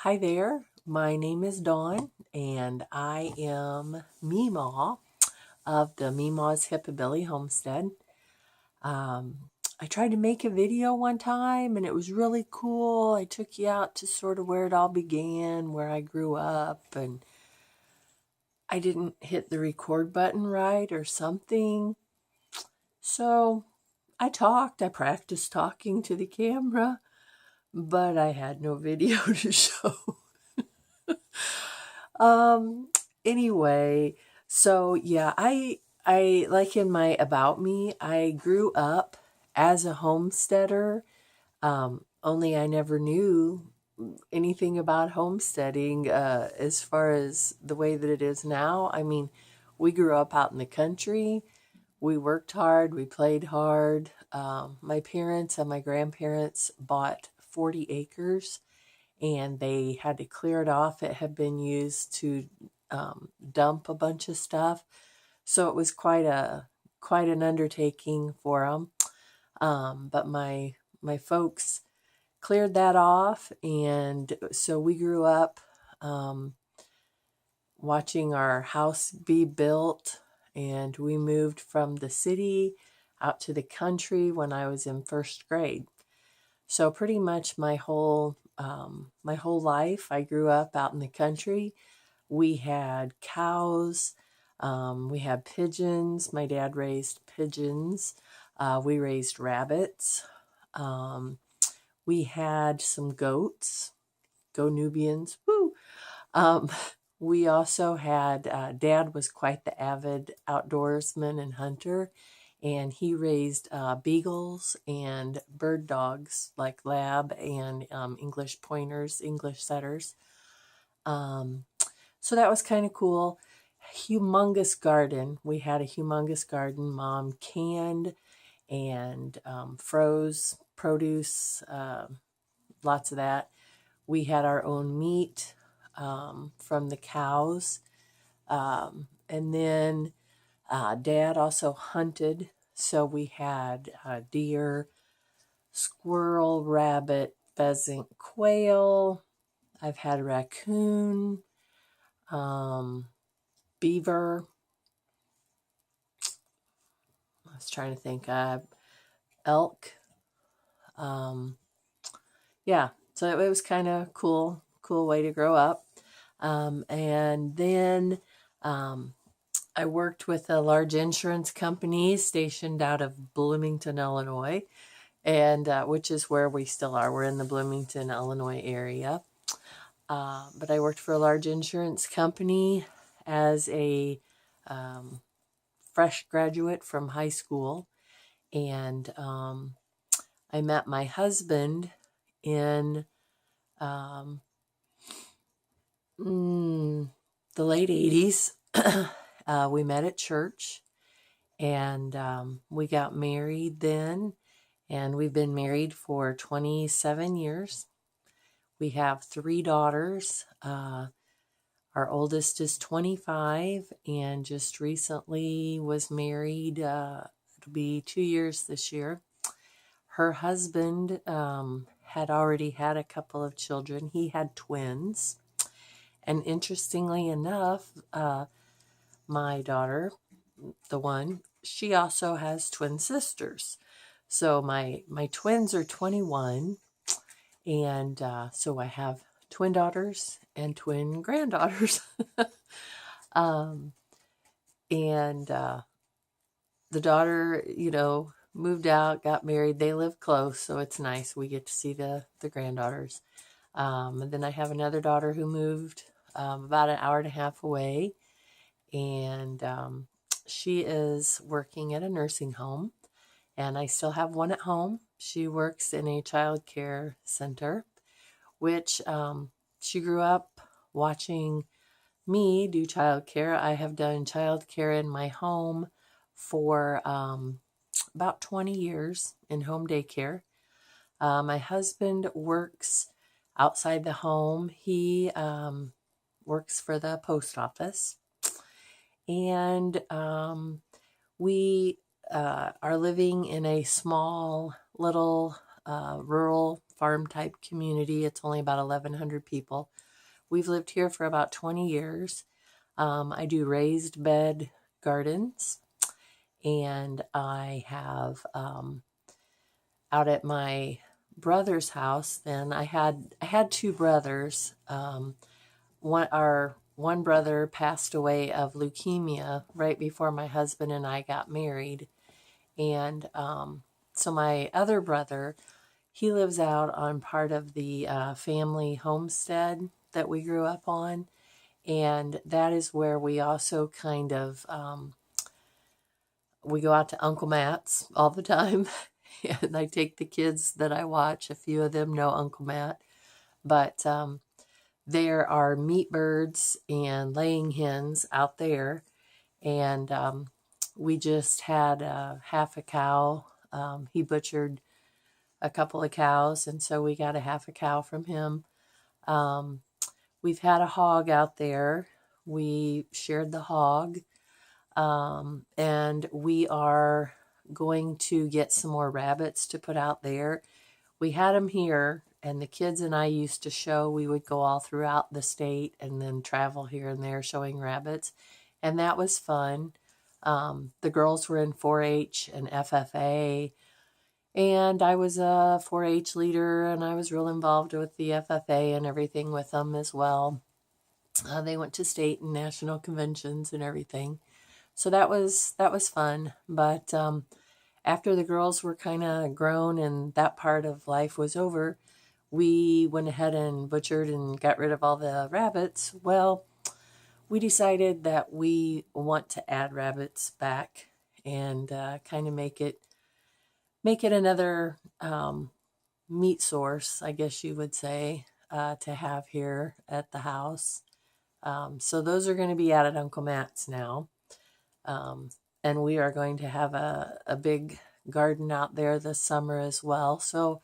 Hi there, my name is Dawn, and I am MeMaw of the MeMaw's Hippabilly Homestead. I tried to make a video one time, and it was really cool. I took you out to sort of where it all began, where I grew up, and I didn't hit the record button right or something. So I practiced talking to the camera, but I had no video to show. Um, anyway, so yeah, I like in my about me, I grew up as a homesteader. Only I never knew anything about homesteading as far as the way that it is now. I mean, we grew up out in the country. We worked hard, we played hard. My parents and my grandparents bought 40 acres and they had to clear it off. It had been used to dump a bunch of stuff, so it was quite an undertaking for them. But my folks cleared that off, and so we grew up watching our house be built, and we moved from the city out to the country when I was in first grade. So pretty much my whole life, I grew up out in the country. We had cows, we had pigeons. My dad raised pigeons. We raised rabbits. We had some goats, go Nubians. Woo! Um, we also had, Dad was quite the avid outdoorsman and hunter, and he raised beagles and bird dogs like lab and English pointers, English setters. So that was kind of cool. Humongous garden. We had a humongous garden. Mom canned and froze produce, lots of that. We had our own meat from the cows. And then Dad also hunted. So we had deer, squirrel, rabbit, pheasant, quail. I've had raccoon, beaver. I was trying to think. Elk. Yeah, so it was kind of cool way to grow up. And then I worked with a large insurance company stationed out of Bloomington, Illinois, and which is where we still are. We're in the Bloomington, Illinois area. But I worked for a large insurance company as a fresh graduate from high school, and I met my husband in the late 80s. We met at church, and we got married then, and we've been married for 27 years. We have 3 daughters. Our oldest is 25 and just recently was married. It'll be 2 years this year. Her husband had already had a couple of children. He had twins. And interestingly enough, my daughter, the one, she also has twin sisters. So my twins are 21, and so I have twin daughters and twin granddaughters. And the daughter, moved out, got married. They live close, so it's nice. We get to see the granddaughters. And then I have another daughter who moved about an hour and a half away, and she is working at a nursing home, and I still have one at home. She works in a child care center, which she grew up watching me do child care. I have done child care in my home for about 20 years in home daycare. My husband works outside the home. He works for the post office. And we are living in a small little rural farm type community. It's only about 1,100 people. We've lived here for about 20 years. I do raised bed gardens, and I have out at my brother's house. Then I had two brothers. One brother passed away of leukemia right before my husband and I got married, and so my other brother, he lives out on part of the family homestead that we grew up on, and that is where we also kind of we go out to Uncle Matt's all the time. And I take the kids that I watch. A few of them know Uncle Matt, but there are meat birds and laying hens out there, and we just had half a cow. He butchered a couple of cows, and so we got a half a cow from him. We've had a hog out there. We shared the hog, and we are going to get some more rabbits to put out there. We had them here, and the kids and I used to show. We would go all throughout the state and then travel here and there showing rabbits, and that was fun. The girls were in 4-H and FFA, and I was a 4-H leader, and I was real involved with the FFA and everything with them as well. They went to state and national conventions and everything. So that was fun. But after the girls were kind of grown and that part of life was over, we went ahead and butchered and got rid of all the rabbits. Well, we decided that we want to add rabbits back and kind of make it another meat source, I guess you would say, to have here at the house. So those are going to be out at Uncle Matt's now. And we are going to have a big garden out there this summer as well. So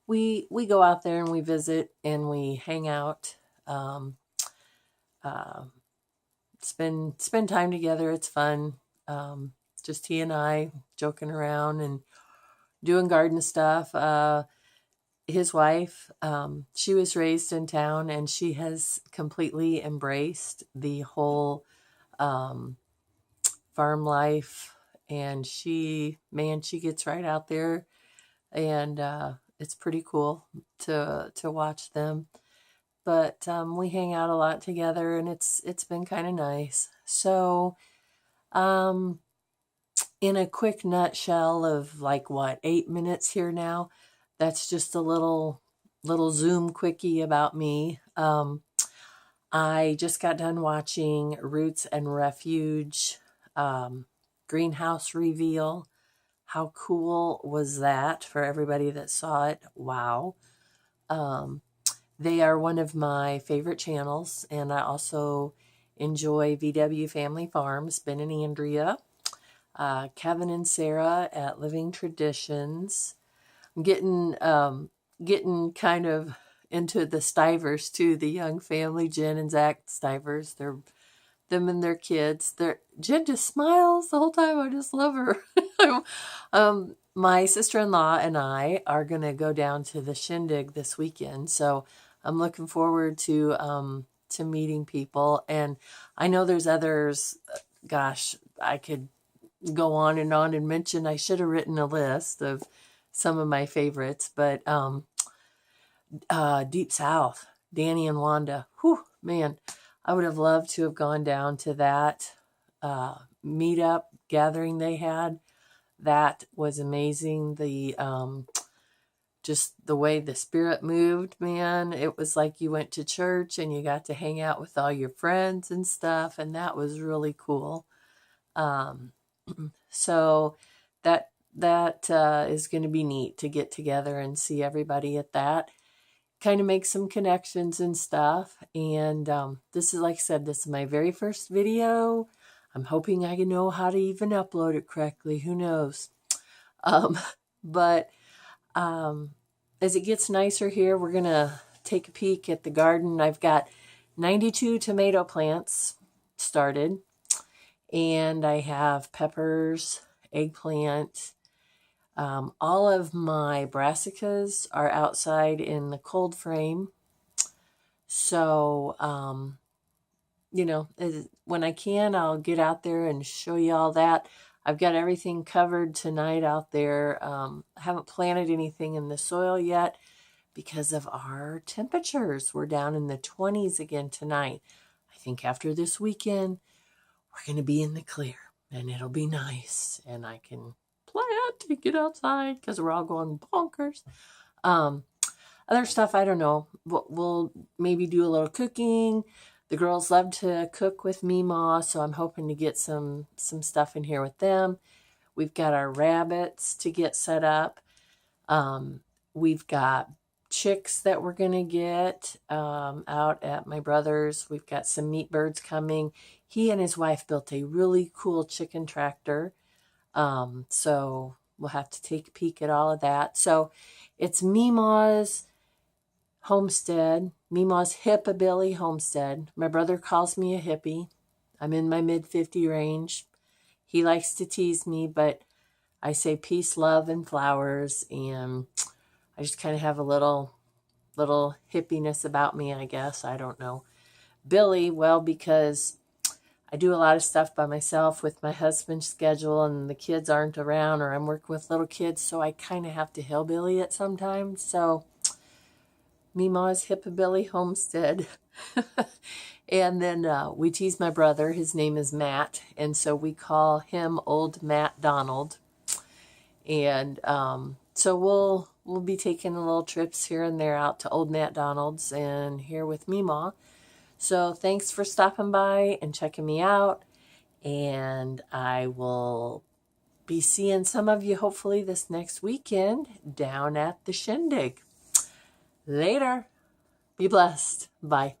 we go out there and we visit and we hang out, spend time together. It's fun. Just he and I joking around and doing garden stuff. His wife, she was raised in town, and she has completely embraced the whole farm life, and she gets right out there, and it's pretty cool to watch them. But we hang out a lot together, and it's been kind of nice. So in a quick nutshell of 8 minutes here now, that's just a little Zoom quickie about me. I just got done watching Roots and Refuge greenhouse reveal. How cool was that for everybody that saw it? Wow. They are one of my favorite channels, and I also enjoy VW Family Farms, Ben and Andrea, Kevin and Sarah at Living Traditions. I'm getting kind of into the Stivers too, the young family, Jen and Zach Stivers. They're them and their kids. Jen just smiles the whole time. I just love her. My sister-in-law and I are going to go down to the Shindig this weekend, so I'm looking forward to meeting people. And I know there's others. Gosh, I could go on and mention. I should have written a list of some of my favorites, but Deep South, Danny and Wanda. Whew, man, I would have loved to have gone down to that meetup gathering they had. That was amazing. The just the way the spirit moved, man. It was like you went to church and you got to hang out with all your friends and stuff, and that was really cool. So that is going to be neat to get together and see everybody at that. Kind of make some connections and stuff. And this is, like I said, this is my very first video. I'm hoping I can know how to even upload it correctly. Who knows? But as it gets nicer here, we're going to take a peek at the garden. I've got 92 tomato plants started, and I have peppers, eggplant, All of my brassicas are outside in the cold frame. So, when I can, I'll get out there and show you all that. I've got everything covered tonight out there. I haven't planted anything in the soil yet because of our temperatures. We're down in the 20s again tonight. I think after this weekend, we're going to be in the clear and it'll be nice. And I can plant and get outside because we're all going bonkers. Other stuff, I don't know. We'll maybe do a little cooking. The girls love to cook with MeMaw, so I'm hoping to get some stuff in here with them. We've got our rabbits to get set up. We've got chicks that we're going to get out at my brother's. We've got some meat birds coming. He and his wife built a really cool chicken tractor. So we'll have to take a peek at all of that. So it's MeMaw's homestead, MeMaw's Hippabilly homestead. My brother calls me a hippie. I'm in my mid-50 range. He likes to tease me, but I say peace, love, and flowers, and I just kind of have a little hippiness about me, I guess. I don't know. Billy, well, because I do a lot of stuff by myself with my husband's schedule, and the kids aren't around, or I'm working with little kids, so I kind of have to hillbilly it sometimes. So MeMaw's Hippabilly homestead. And then we tease my brother. His name is Matt, and so we call him Old Matt Donald. And so we'll be taking little trips here and there out to Old Matt Donald's and here with MeMaw. So thanks for stopping by and checking me out. And I will be seeing some of you hopefully this next weekend down at the Shindig. Later. Be blessed. Bye.